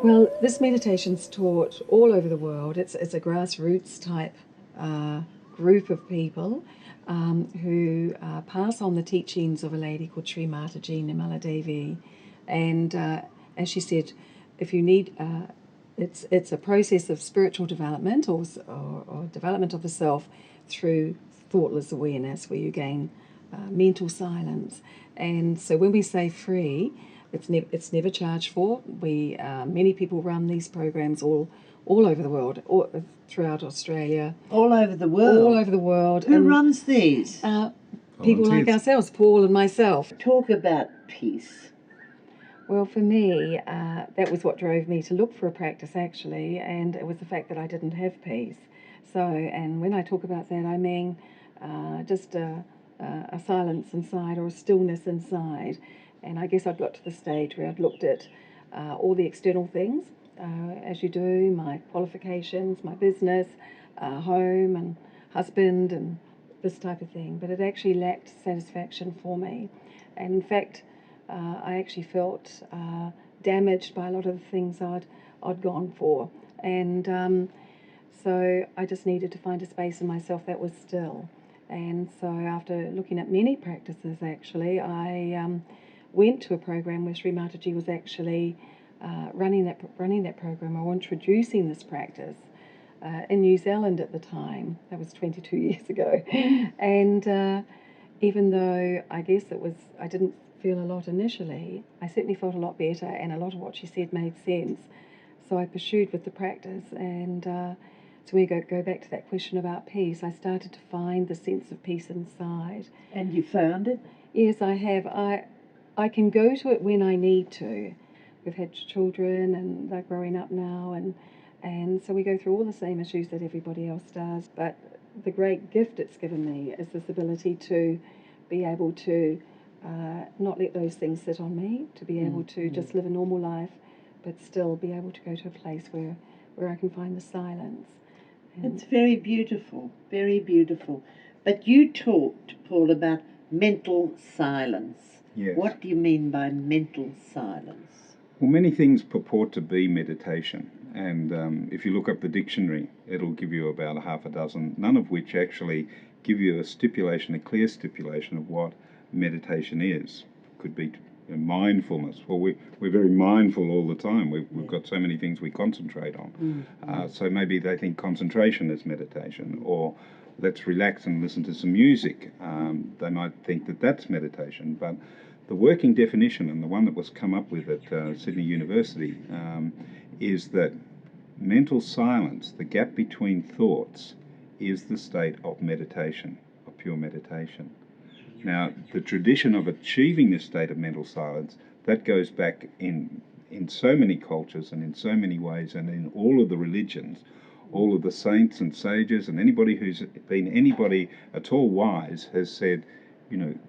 Well, this meditation's taught all over the world. It's a grassroots type uh, group of people who pass on the teachings of a lady called Sri Mataji Nirmala Devi. And as she said, if you need, it's a process of spiritual development or development of the self through thoughtless awareness, where you gain mental silence. And so when we say free, it's never charged for. We many people run these programs all over the world, throughout Australia. All over the world? All over the world. Who runs these? People like ourselves, Paul and myself. Talk about peace. Well, for me, that was what drove me to look for a practice, actually, and it was the fact that I didn't have peace. So, and when I talk about that, I mean just a silence inside, or a stillness inside. And I guess I'd got to the stage where I'd looked at all the external things, as you do, my qualifications, my business, home and husband and this type of thing. But it actually lacked satisfaction for me. And in fact, I actually felt damaged by a lot of the things I'd gone for. And so I just needed to find a space in myself that was still. And so after looking at many practices, actually, I went to a program where Sri Mataji was actually running that program, or introducing this practice in New Zealand at the time. That was 22 years ago. And even though I guess I didn't feel a lot initially, I certainly felt a lot better, and a lot of what she said made sense. So I pursued with the practice, and so we go back to that question about peace. I started to find the sense of peace inside. And you found it? Yes, I have. I can go to it when I need to. We've had children, and they're growing up now, and so we go through all the same issues that everybody else does. But the great gift it's given me is this ability to be able to not let those things sit on me, to be able to just live a normal life, but still be able to go to a place where I can find the silence. It's very beautiful, very beautiful. But you talked, Paul, about mental silence. Yes. What do you mean by mental silence? Well, many things purport to be meditation. And if you look up the dictionary, it'll give you about a half a dozen, none of which actually give you a clear stipulation of what meditation is. Could be mindfulness. Well, we're very mindful all the time. We've got so many things we concentrate on. So maybe they think concentration is meditation, or let's relax and listen to some music. They might think that that's meditation. But the working definition, and the one that was come up with at Sydney University, is that mental silence, the gap between thoughts, is the state of meditation, of pure meditation. Now, the tradition of achieving this state of mental silence, that goes back in so many cultures and in so many ways, and in all of the religions. All of the saints and sages, and anybody who's been anybody at all wise has said,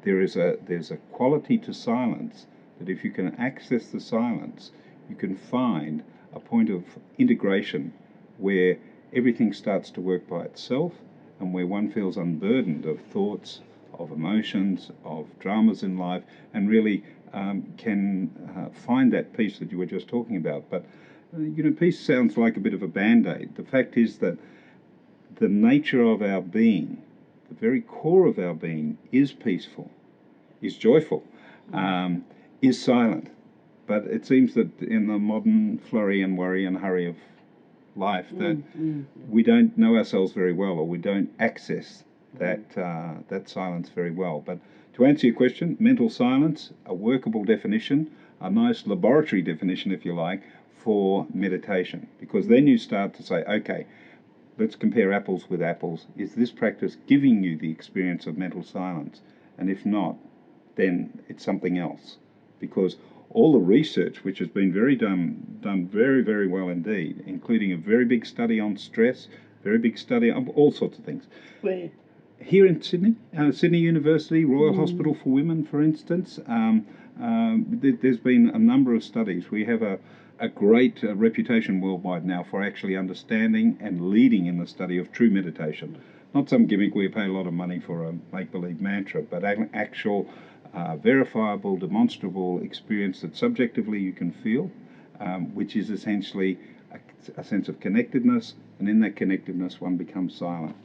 there's a quality to silence, that if you can access the silence, you can find a point of integration where everything starts to work by itself, and where one feels unburdened of thoughts, of emotions, of dramas in life, and really can find that peace that you were just talking about. But peace sounds like a bit of a band-aid. The fact is that the nature of our being, the very core of our being, is peaceful, is joyful, is silent. But it seems that in the modern flurry and worry and hurry of life, that we don't know ourselves very well, or we don't access that silence very well. But to answer your question, mental silence, a workable definition, a nice laboratory definition, if you like, for meditation. Because then you start to say, okay, let's compare apples with apples. Is this practice giving you the experience of mental silence? And if not, then it's something else. Because all the research, which has been done very, very well indeed, including a very big study on stress, very big study on all sorts of things. Where? Here in Sydney, Sydney University, Royal Hospital for Women, for instance, there's been a number of studies. We have a great reputation worldwide now for actually understanding and leading in the study of true meditation. Not some gimmick where you pay a lot of money for a make-believe mantra, but an actual verifiable, demonstrable experience that subjectively you can feel, which is essentially a sense of connectedness, and in that connectedness one becomes silent.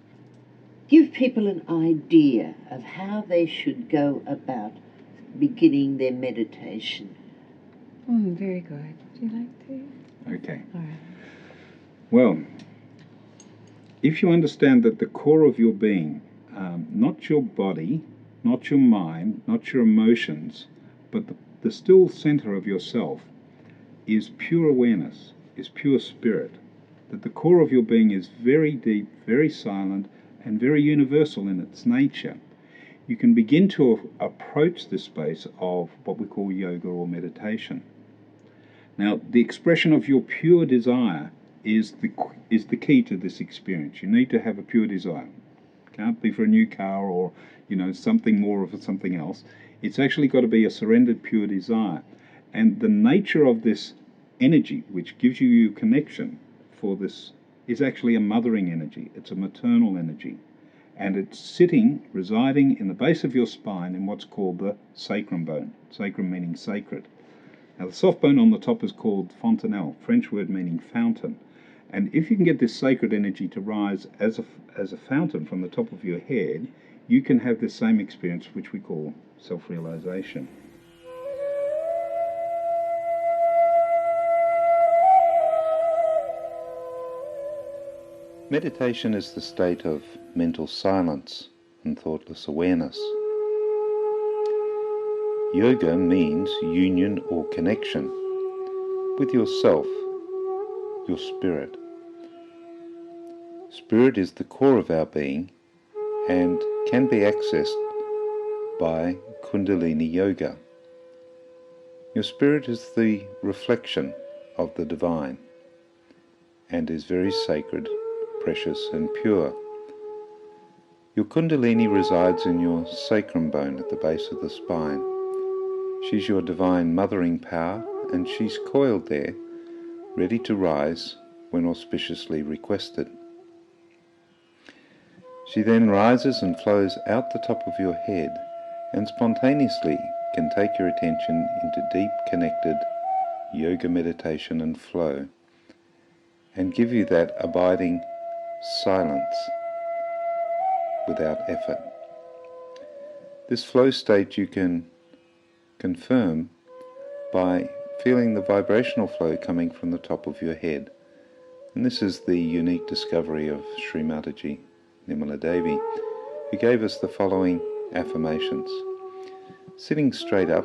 Give people an idea of how they should go about beginning their meditation. Very good. Would you like to? Okay. All right. Well, if you understand that the core of your being, not your body, not your mind, not your emotions, but the still center of yourself is pure awareness, is pure spirit, that the core of your being is very deep, very silent, and very universal in its nature, you can begin to approach this space of what we call yoga or meditation. Now, the expression of your pure desire is the key to this experience. You need to have a pure desire. It can't be for a new car or, something more of something else. It's actually got to be a surrendered pure desire. And the nature of this energy, which gives you connection for this, is actually a mothering energy. It's a maternal energy. And it's residing in the base of your spine in what's called the sacrum bone. Sacrum meaning sacred. Now, the soft bone on the top is called fontanelle, French word meaning fountain. And if you can get this sacred energy to rise as a fountain from the top of your head, you can have this same experience, which we call self-realization. Meditation is the state of mental silence and thoughtless awareness. Yoga means union or connection with yourself, your spirit. Spirit is the core of our being and can be accessed by Kundalini Yoga. Your spirit is the reflection of the divine and is very sacred, precious and pure. Your Kundalini resides in your sacrum bone at the base of the spine. She's your divine mothering power, and she's coiled there, ready to rise when auspiciously requested. She then rises and flows out the top of your head and spontaneously can take your attention into deep connected yoga meditation and flow and give you that abiding silence without effort. This flow state you can confirm by feeling the vibrational flow coming from the top of your head. And this is the unique discovery of Sri Mataji Nirmala Devi, who gave us the following affirmations. Sitting straight up,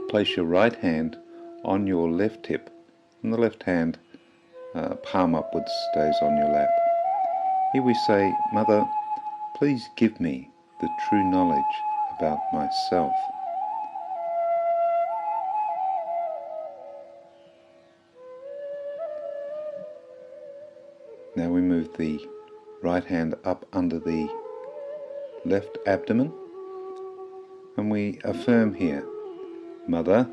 place your right hand on your left hip, and the left hand palm upwards stays on your lap. Here we say, Mother, please give me the true knowledge about myself. Now we move the right hand up under the left abdomen and we affirm here, Mother,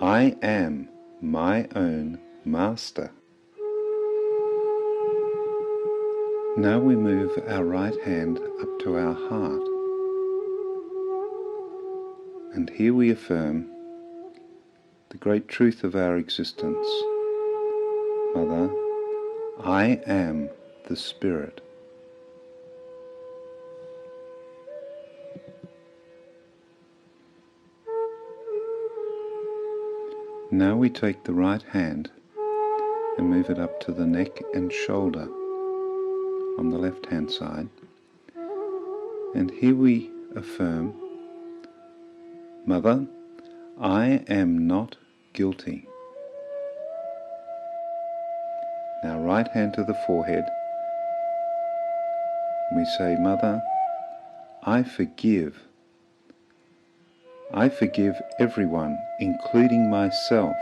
I am my own master. Now we move our right hand up to our heart and here we affirm the great truth of our existence. Mother, I am the Spirit. Now we take the right hand and move it up to the neck and shoulder on the left hand side. And here we affirm, Mother, I am not guilty. Now right hand to the forehead. We say, Mother, I forgive. I forgive everyone, including myself.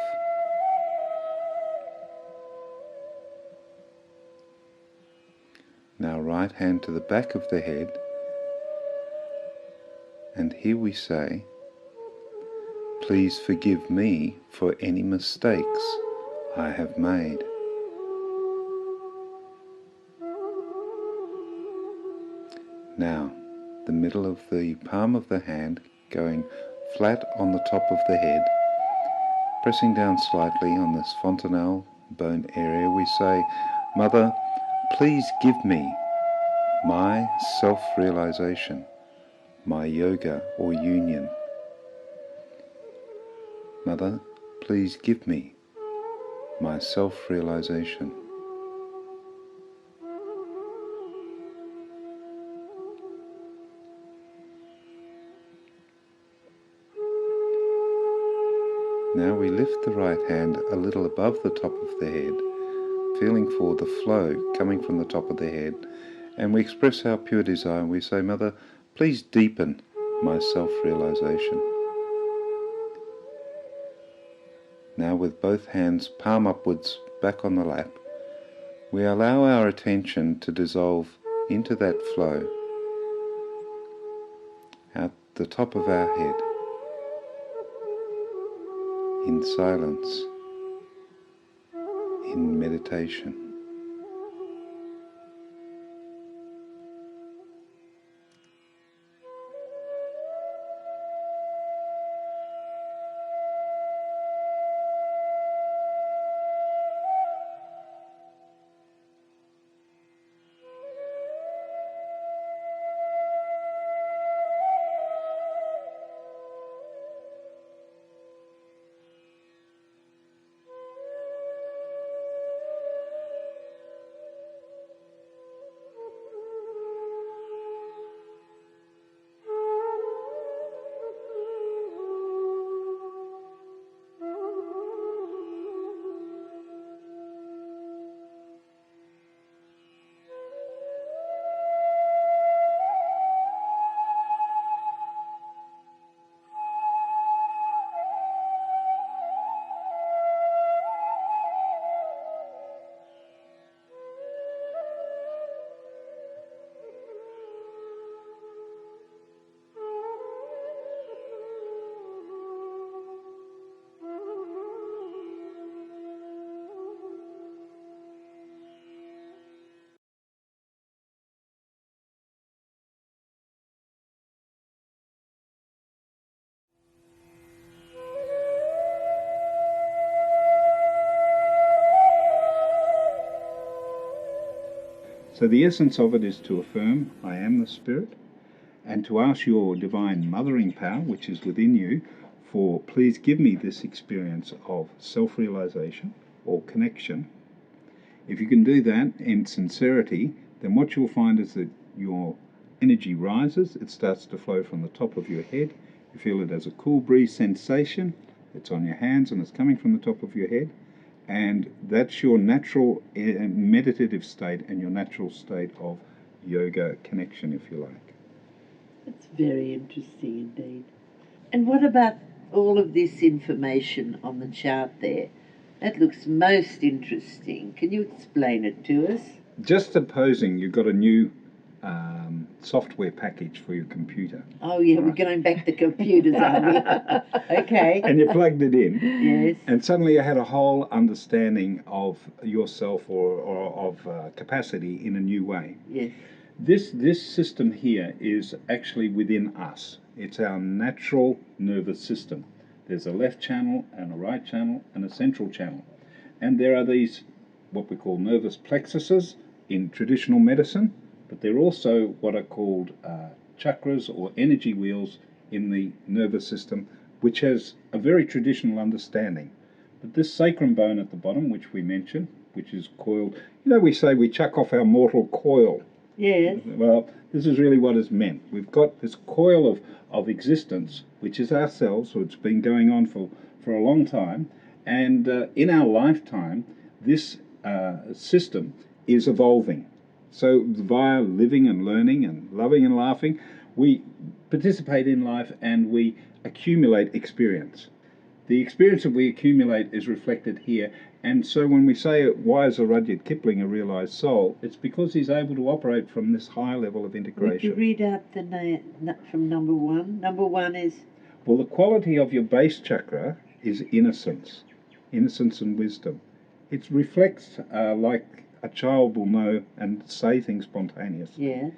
Now right hand to the back of the head. And here we say, please forgive me for any mistakes I have made. Now, the middle of the palm of the hand going flat on the top of the head, Pressing down slightly on this fontanelle bone area, we say, Mother, please give me my self-realization, my yoga or union. Mother, please give me my self-realization. Now we lift the right hand a little above the top of the head, feeling for the flow coming from the top of the head, and we express our pure desire and we say, Mother, please deepen my self-realization. Now with both hands palm upwards back on the lap, we allow our attention to dissolve into that flow at the top of our head, in silence, in meditation. So the essence of it is to affirm, I am the Spirit, and to ask your divine mothering power, which is within you, for please give me this experience of self-realization or connection. If you can do that in sincerity, then what you'll find is that your energy rises, it starts to flow from the top of your head. You feel it as a cool breeze sensation. It's on your hands and it's coming from the top of your head. And that's your natural meditative state and your natural state of yoga connection, if you like. That's very interesting indeed. And what about all of this information on the chart there? That looks most interesting. Can you explain it to us? Just supposing you've got a new software package for your computer. Oh yeah, we're going back to computers, aren't we? Okay. And you plugged it in. Yes. And suddenly you had a whole understanding of yourself or of capacity in a new way. Yes. This system here is actually within us. It's our natural nervous system. There's a left channel and a right channel and a central channel. And there are these, what we call nervous plexuses in traditional medicine, but they're also what are called chakras or energy wheels in the nervous system, which has a very traditional understanding. But this sacrum bone at the bottom, which we mentioned, which is coiled, we say we chuck off our mortal coil. Yes. Well, this is really what is meant. We've got this coil of existence, which is ourselves, so it's been going on for a long time, and in our lifetime, this system is evolving. So via living and learning and loving and laughing, we participate in life and we accumulate experience. The experience that we accumulate is reflected here, and so when we say, why is a Rudyard Kipling a realized soul, it's because he's able to operate from this high level of integration. Would you read out the name from number one? Number one is? Well, the quality of your base chakra is innocence and wisdom. It reflects like a child will know and say things spontaneously. Yeah.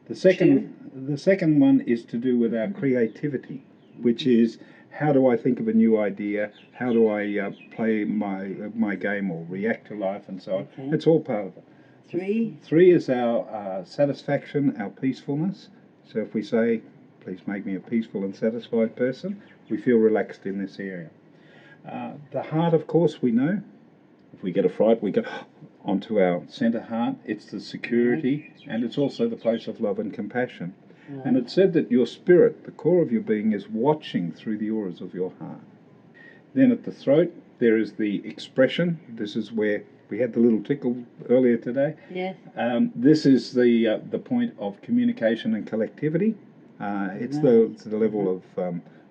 The second one is to do with our creativity. which is how do I think of a new idea? How do I play my game or react to life and so on? Okay. It's all part of it. 3. 3 is our satisfaction, our peacefulness. So if we say, please make me a peaceful and satisfied person, we feel relaxed in this area. The heart, of course, we know. If we get a fright, we go onto our centre heart. It's the security, and it's also the place of love and compassion. And it's said that your spirit, the core of your being, is watching through the auras of your heart. Then at the throat, there is the expression. This is where we had the little tickle earlier today. Yes. This is the point of communication and collectivity. It's the level of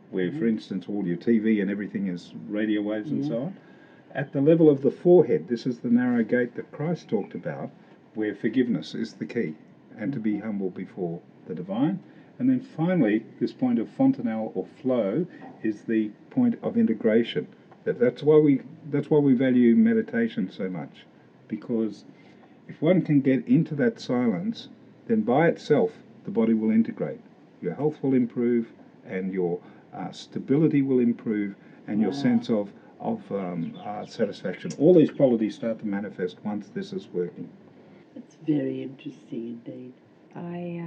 where, for instance, all your TV and everything is radio waves and so on. At the level of the forehead, this is the narrow gate that Christ talked about, where forgiveness is the key, and to be humble before the divine. And then finally, this point of fontanelle or flow is the point of integration. That's why we value meditation so much, because if one can get into that silence, then by itself the body will integrate. Your health will improve, and your stability will improve, and your sense of satisfaction. All these qualities start to manifest once this is working. That's very interesting indeed. I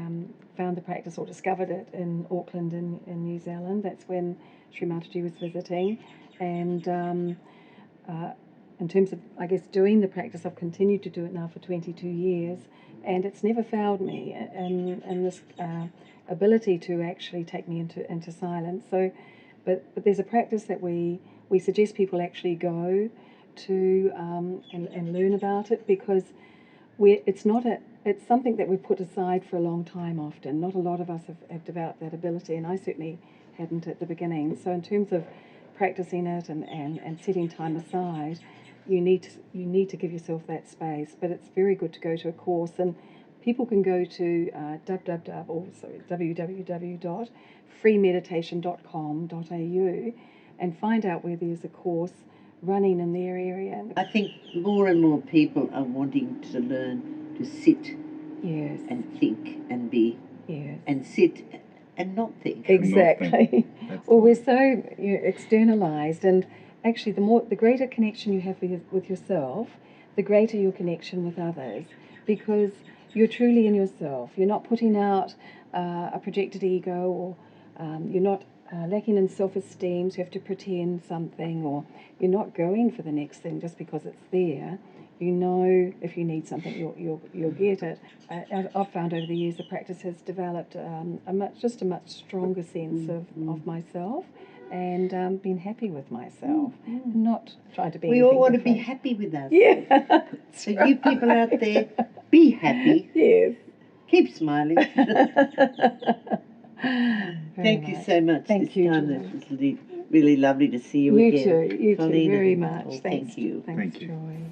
found the practice or discovered it in Auckland in New Zealand. That's when Sri Mataji was visiting. And in terms of, I guess, doing the practice, I've continued to do it now for 22 years. And it's never failed me in this ability to actually take me into silence. So, but there's a practice that we suggest people actually go to and learn about it, because it's something that we put aside for a long time often. Not a lot of us have developed that ability, and I certainly hadn't at the beginning. So in terms of practicing it and setting time aside, you need to give yourself that space. But it's very good to go to a course, and people can go to www.freemeditation.com.au and find out where there's a course running in their area. I think more and more people are wanting to learn to sit and think and be and sit and not think. Exactly. Well, we're so externalized, and actually the greater connection you have with yourself, the greater your connection with others, because you're truly in yourself. You're not putting out a projected ego, or you're not lacking in self-esteem, so you have to pretend something, or you're not going for the next thing just because it's there. You know, if you need something, you'll get it. I've found over the years the practice has developed a much stronger sense of myself, and been happy with myself, not trying to be. We all want to be different. happy with ourselves. Yeah. So you people out there, be happy. Yes. Keep smiling. Thank you so much. Thank you, time. Joy. It was really lovely to see you again. You too Colleen, very much. well, Thanks, thank you. Thanks, Thank you. Joy.